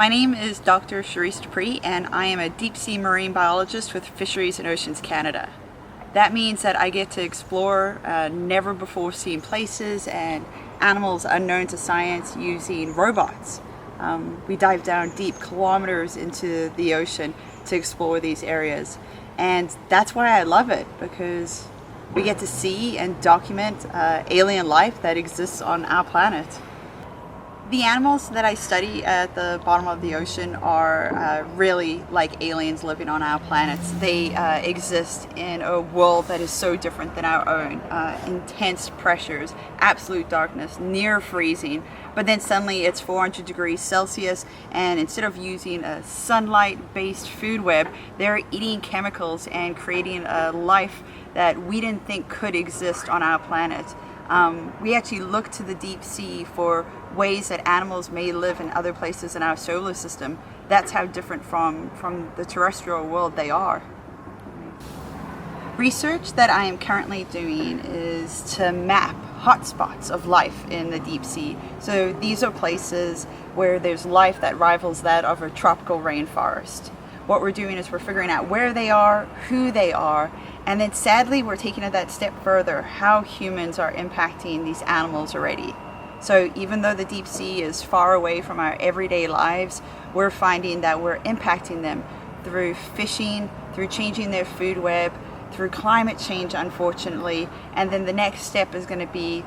My name is Dr. Cherisse Preez, and I am a deep sea marine biologist with Fisheries and Oceans Canada. That means that I get to explore never before seen places and animals unknown to science using robots. We dive down deep kilometers into the ocean to explore these areas, and that's why I love it, because we get to see and document alien life that exists on our planet. The animals that I study at the bottom of the ocean are really like aliens living on our planets. They exist in a world that is so different than our own. Intense pressures, absolute darkness, near freezing, but then suddenly it's 400 degrees Celsius, and instead of using a sunlight-based food web, they're eating chemicals and creating a life that we didn't think could exist on our planet. We actually look to the deep sea for ways that animals may live in other places in our solar system. That's how different from the terrestrial world they are. Research that I am currently doing is to map hotspots of life in the deep sea. So these are places where there's life that rivals that of a tropical rainforest. What we're doing is we're figuring out where they are, who they are, and then sadly we're taking it that step further, how humans are impacting these animals already. So even though the deep sea is far away from our everyday lives, we're finding that we're impacting them through fishing, through changing their food web, through climate change, unfortunately, and then the next step is going to be,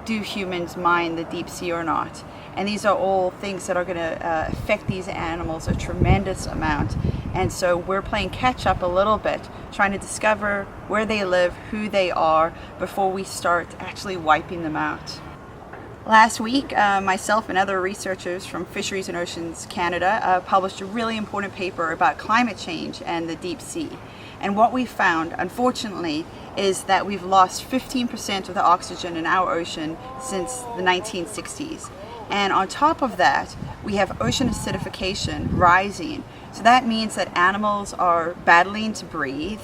do humans mine the deep sea or not? And these are all things that are going to affect these animals a tremendous amount. And so we're playing catch up a little bit, trying to discover where they live, who they are, before we start actually wiping them out. Last week, myself and other researchers from Fisheries and Oceans Canada published a really important paper about climate change and the deep sea. And what we found, unfortunately, is that we've lost 15% of the oxygen in our ocean since the 1960s. And on top of that, we have ocean acidification rising. So that means that animals are battling to breathe,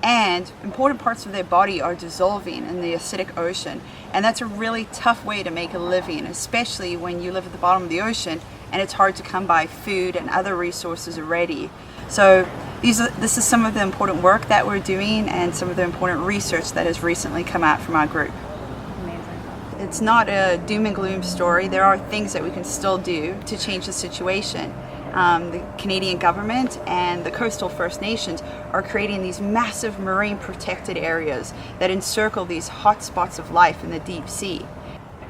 and important parts of their body are dissolving in the acidic ocean. And that's a really tough way to make a living, especially when you live at the bottom of the ocean and it's hard to come by food and other resources already. So this is some of the important work that we're doing and some of the important research that has recently come out from our group. It's not a doom and gloom story. There are things that we can still do to change the situation. The Canadian government and the coastal First Nations are creating these massive marine protected areas that encircle these hotspots of life in the deep sea.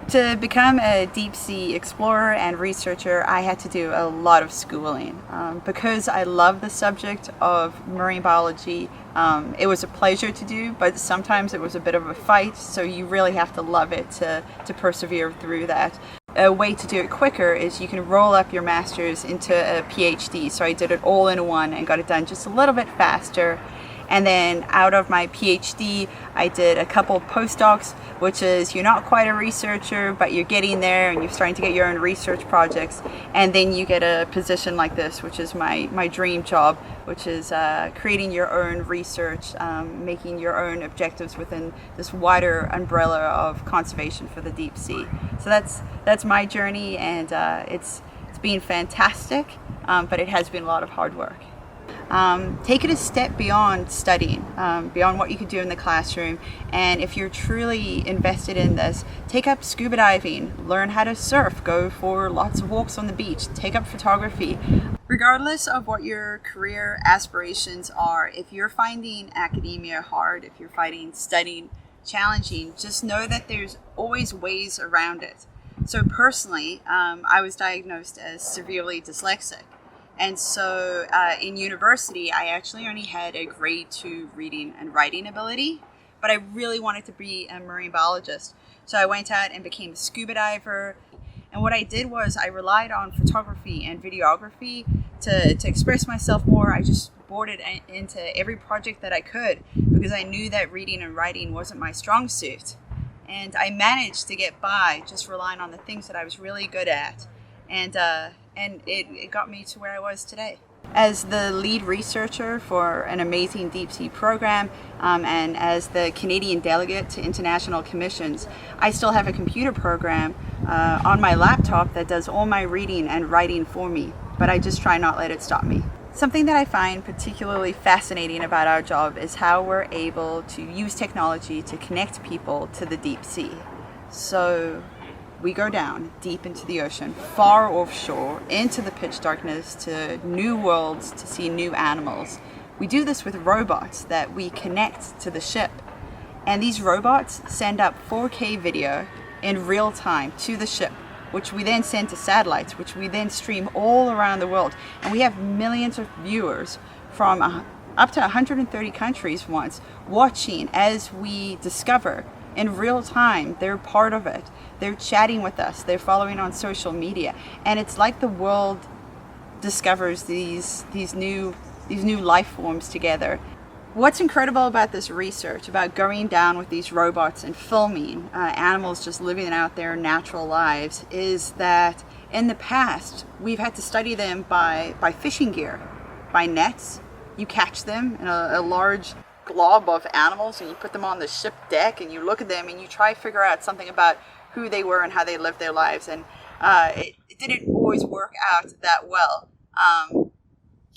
To become a deep sea explorer and researcher, I had to do a lot of schooling. Because I love the subject of marine biology, it was a pleasure to do, but sometimes it was a bit of a fight, so you really have to love it to persevere through that. A way to do it quicker is you can roll up your master's into a PhD. So I did it all in one and got it done just a little bit faster. And then out of my PhD, I did a couple postdocs, which is you're not quite a researcher, but you're getting there and you're starting to get your own research projects. And then you get a position like this, which is my dream job, which is creating your own research, making your own objectives within this wider umbrella of conservation for the deep sea. So that's my journey, and it's been fantastic, but it has been a lot of hard work. Take it a step beyond studying, beyond what you could do in the classroom, and if you're truly invested in this, take up scuba diving, learn how to surf, go for lots of walks on the beach, take up photography. Regardless of what your career aspirations are, if you're finding academia hard, if you're finding studying challenging, just know that there's always ways around it. So personally, I was diagnosed as severely dyslexic. And so in university, I actually only had a grade 2 reading and writing ability, but I really wanted to be a marine biologist. So I went out and became a scuba diver. And what I did was I relied on photography and videography to express myself more. I just boarded into every project that I could because I knew that reading and writing wasn't my strong suit. And I managed to get by just relying on the things that I was really good at. And it got me to where I was today. As the lead researcher for an amazing deep sea program, and as the Canadian delegate to international commissions, I still have a computer program on my laptop that does all my reading and writing for me. but I just try not let it stop me. Something that I find particularly fascinating about our job is how we're able to use technology to connect people to the deep sea. So we go down deep into the ocean, far offshore, into the pitch darkness, to new worlds, to see new animals. We do this with robots that we connect to the ship. And these robots send up 4K video in real time to the ship, which we then send to satellites, which we then stream all around the world. And we have millions of viewers from up to 130 countries once watching as we discover in real time. They're part of it. They're chatting with us. They're following on social media. And it's like the world discovers these new life forms together. What's incredible about this research, about going down with these robots and filming animals just living out their natural lives, is that in the past we've had to study them by fishing gear, by nets. You catch them in a large glob of animals and you put them on the ship deck and you look at them and you try to figure out something about who they were and how they lived their lives. And it didn't always work out that well.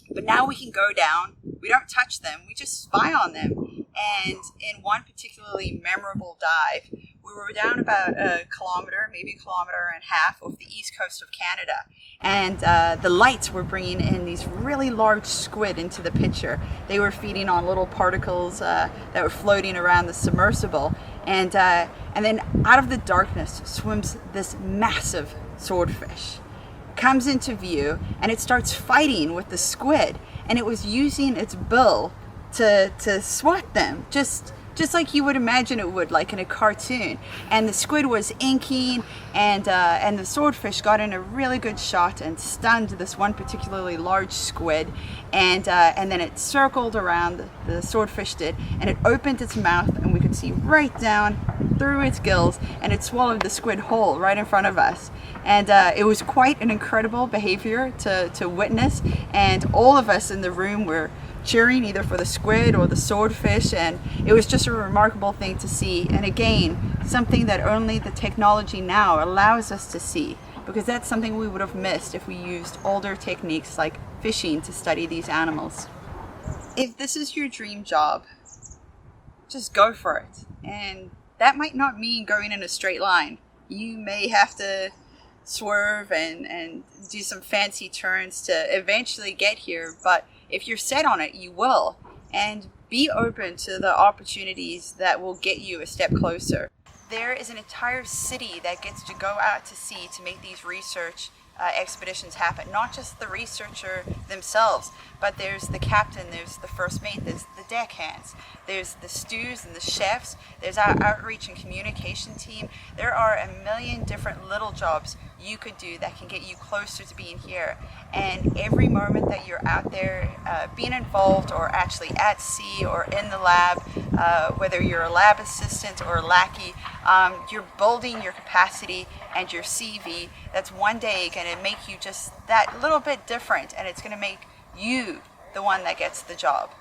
But now we can go down, we don't touch them, we just spy on them. And in one particularly memorable dive, we were down about a kilometer, maybe a kilometer and a half off the east coast of Canada. And the lights were bringing in these really large squid into the picture. They were feeding on little particles that were floating around the submersible. And then out of the darkness swims this massive swordfish. Comes into view and it starts fighting with the squid, and it was using its bill to swat them, just like you would imagine it would, like in a cartoon. And the squid was inking, and the swordfish got in a really good shot and stunned this one particularly large squid, and then it circled around, the swordfish did, and it opened its mouth and we could see right down through its gills, and it swallowed the squid whole right in front of us. And it was quite an incredible behavior to witness, and all of us in the room were cheering either for the squid or the swordfish, and it was just a remarkable thing to see. And again, something that only the technology now allows us to see, because that's something we would have missed if we used older techniques like fishing to study these animals. If this is your dream job, just go for it. And that might not mean going in a straight line. You may have to swerve and do some fancy turns to eventually get here, but if you're set on it, you will. And be open to the opportunities that will get you a step closer. There is an entire city that gets to go out to sea to make these research expeditions happen. Not just the researcher themselves, but there's the captain, there's the first mate, there's the deckhands, there's the stews and the chefs, there's our outreach and communication team. There are a million different little jobs you could do that can get you closer to being here. And every moment that you're out there being involved, or actually at sea or in the lab, whether you're a lab assistant or a lackey, you're building your capacity and your CV. That's one day going to make you just that little bit different, and it's going to make you the one that gets the job.